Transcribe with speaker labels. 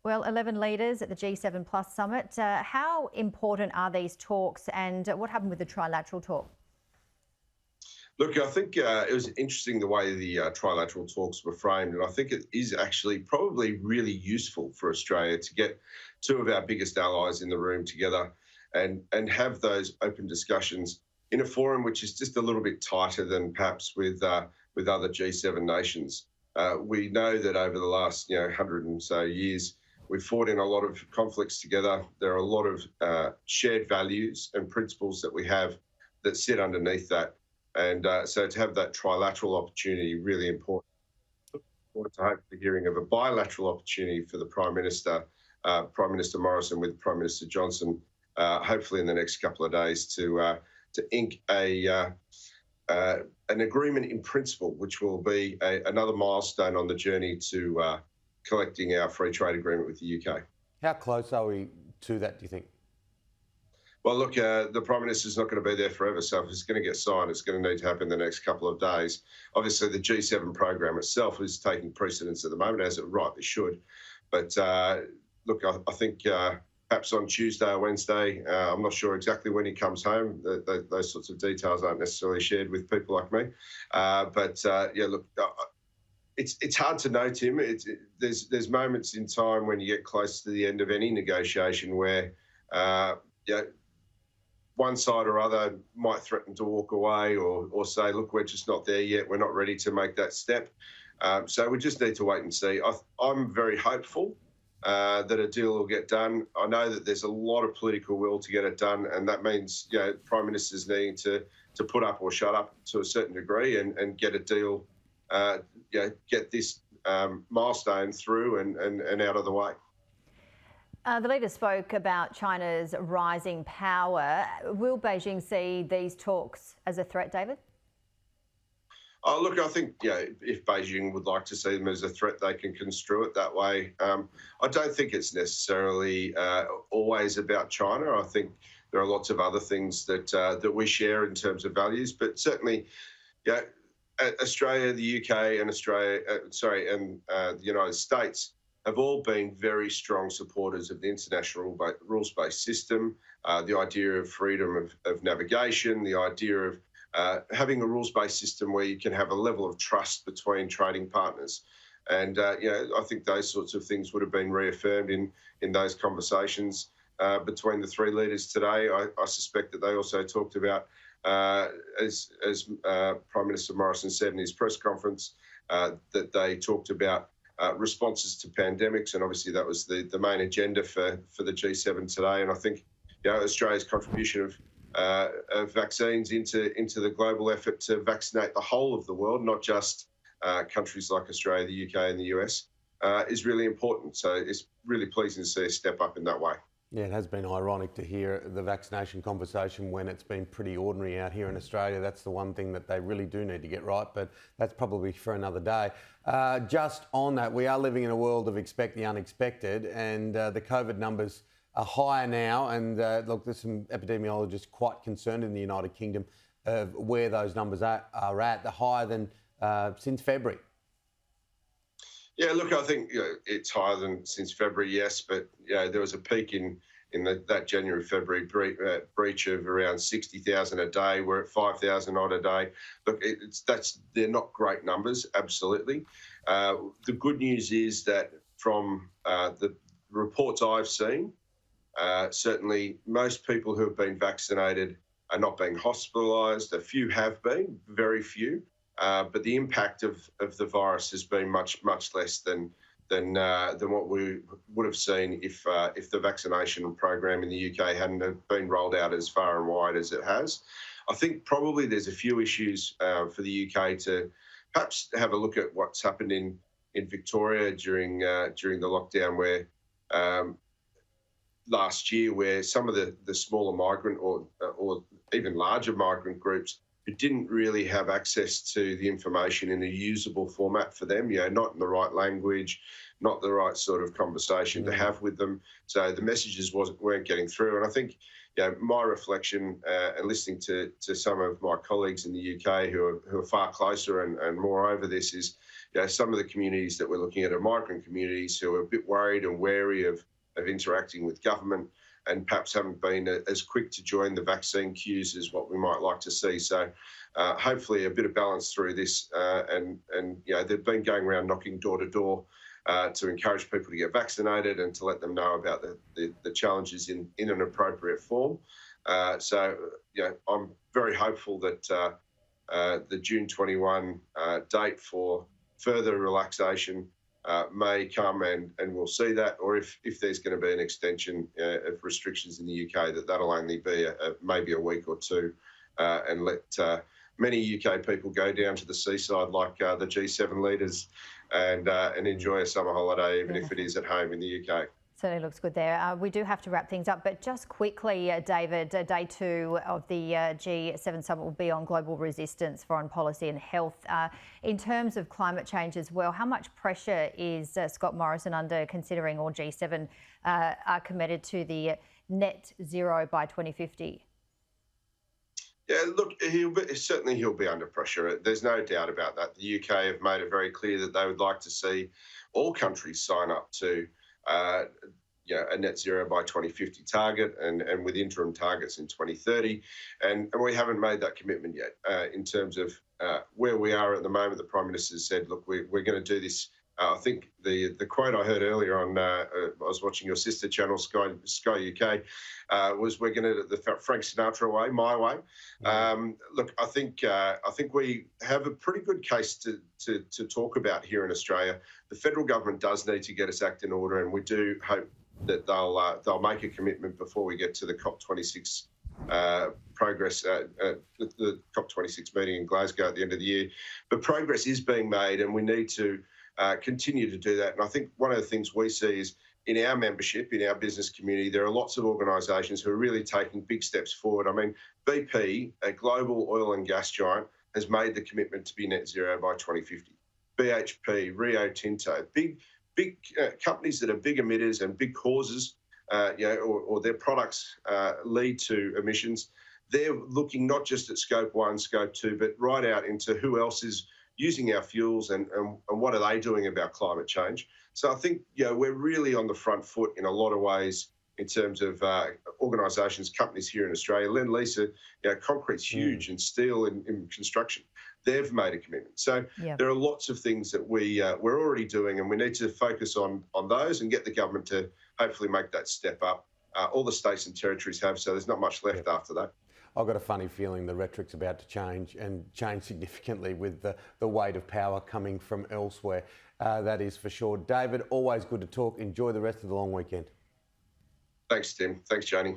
Speaker 1: Well, 11 leaders at the G7 Plus summit. How important are these talks and what happened with the trilateral talk?
Speaker 2: Look, I think it was interesting the way the trilateral talks were framed, and I think it is actually probably really useful for Australia to get two of our biggest allies in the room together and have those open discussions in a forum which is just a little bit tighter than perhaps with other G7 nations. We know that over the last 100 and so years, we've fought in a lot of conflicts together. There are a lot of shared values and principles that we have that sit underneath that. And so to have that trilateral opportunity, really important. Forward to hope the hearing of a bilateral opportunity for the Prime Minister, Prime Minister Morrison with Prime Minister Johnson, hopefully in the next couple of days to ink an agreement in principle, which will be another milestone on the journey to collecting our free trade agreement with the UK.
Speaker 3: How close are we to that, do you think?
Speaker 2: Well, look, the Prime Minister's not going to be there forever, so if it's going to get signed, it's going to need to happen in the next couple of days. Obviously, the G7 program itself is taking precedence at the moment, as it rightly should. But look, I think perhaps on Tuesday or Wednesday, I'm not sure exactly when he comes home. Those sorts of details aren't necessarily shared with people like me. Yeah, look, it's hard to know, Tim. There's moments in time when you get close to the end of any negotiation where one side or other might threaten to walk away or say, look, we're just not there yet. We're not ready to make that step. So we just need to wait and see. I'm very hopeful that a deal will get done. I know that there's a lot of political will to get it done, and that means Prime Ministers needing to put up or shut up to a certain degree and get a deal, get this milestone through and out of the way.
Speaker 1: The leader spoke about China's rising power. Will Beijing see these talks as a threat, David?
Speaker 2: Oh, look, I think if Beijing would like to see them as a threat, they can construe it that way. I don't think it's necessarily always about China. I think there are lots of other things that we share in terms of values, but certainly, Australia, the UK, and the United States have all been very strong supporters of the international rules-based system, the idea of freedom of navigation, the idea of having a rules-based system where you can have a level of trust between trading partners. And, I think those sorts of things would have been reaffirmed in those conversations between the three leaders today. I suspect that they also talked about, as Prime Minister Morrison said in his press conference, that they talked about responses to pandemics, and obviously that was the main agenda for the G7 today. And I think Australia's contribution of vaccines into the global effort to vaccinate the whole of the world, not just countries like Australia, the UK and the US, is really important. So it's really pleasing to see a step up in that way.
Speaker 3: Yeah, it has been ironic to hear the vaccination conversation when it's been pretty ordinary out here in Australia. That's the one thing that they really do need to get right, but that's probably for another day. Just on that, we are living in a world of expect the unexpected, and the COVID numbers are higher now. And look, there's some epidemiologists quite concerned in the United Kingdom of where those numbers are at. They're higher than since February.
Speaker 2: Yeah, look, I think it's higher than since February, yes, but there was a peak in that January-February breach of around 60,000 a day. We're at 5,000 odd a day. Look, they're not great numbers, absolutely. The good news is that from the reports I've seen, certainly most people who have been vaccinated are not being hospitalised. A few have been, very few. But the impact of the virus has been much less than what we would have seen if the vaccination program in the UK hadn't been rolled out as far and wide as it has. I think probably there's a few issues for the UK to perhaps have a look at what's happened in Victoria during the lockdown, where last year, where some of the smaller migrant or even larger migrant groups who didn't really have access to the information in a usable format for them, not in the right language, not the right sort of conversation to have with them. So the messages weren't getting through. And I think, my reflection and listening to some of my colleagues in the UK who are far closer and more over this is, some of the communities that we're looking at are migrant communities who are a bit worried and wary of interacting with government and perhaps haven't been as quick to join the vaccine queues as what we might like to see. So hopefully a bit of balance through this, and they've been going around knocking door to door to encourage people to get vaccinated and to let them know about the challenges in an appropriate form. So I'm very hopeful that the June 21 date for further relaxation may come, and we'll see that, or if there's going to be an extension of restrictions in the UK, that'll only be maybe a week or two, and let many UK people go down to the seaside like the G7 leaders and enjoy a summer holiday, even if it is at home in the UK.
Speaker 1: Certainly looks good there. We do have to wrap things up, but just quickly, David, day 2 of the G7 summit will be on global resistance, foreign policy and health. In terms of climate change as well, how much pressure is Scott Morrison under, considering all G7 are committed to the net zero by 2050?
Speaker 2: Yeah, look, he'll be under pressure. There's no doubt about that. The UK have made it very clear that they would like to see all countries sign up to a net zero by 2050 target, and with interim targets in 2030. And we haven't made that commitment yet. In terms of where we are at the moment, the Prime Minister said, look, we're going to do this. I think the quote I heard earlier on, I was watching your sister channel, Sky UK, was we're going to the Frank Sinatra way, my way. Look, I think we have a pretty good case to talk about here in Australia. The federal government does need to get its act in order, and we do hope that they'll make a commitment before we get to the COP26 progress at the COP26 meeting in Glasgow at the end of the year. But progress is being made, and we need to continue to do that. And I think one of the things we see is in our membership, in our business community, there are lots of organisations who are really taking big steps forward. I mean, BP, a global oil and gas giant, has made the commitment to be net zero by 2050. BHP, Rio Tinto, big companies that are big emitters and big causes, or their products lead to emissions. They're looking not just at scope 1, scope 2, but right out into who else is using our fuels and what are they doing about climate change. So I think we're really on the front foot in a lot of ways in terms of organisations, companies here in Australia. Lend-Lease, concrete's huge, and steel in construction. They've made a commitment. So there are lots of things that we're already doing, and we need to focus on those and get the government to hopefully make that step up. All the states and territories have, so there's not much left after that.
Speaker 3: I've got a funny feeling the rhetoric's about to change, and change significantly, with the weight of power coming from elsewhere. That is for sure. David, always good to talk. Enjoy the rest of the long weekend.
Speaker 2: Thanks, Tim. Thanks, Janie.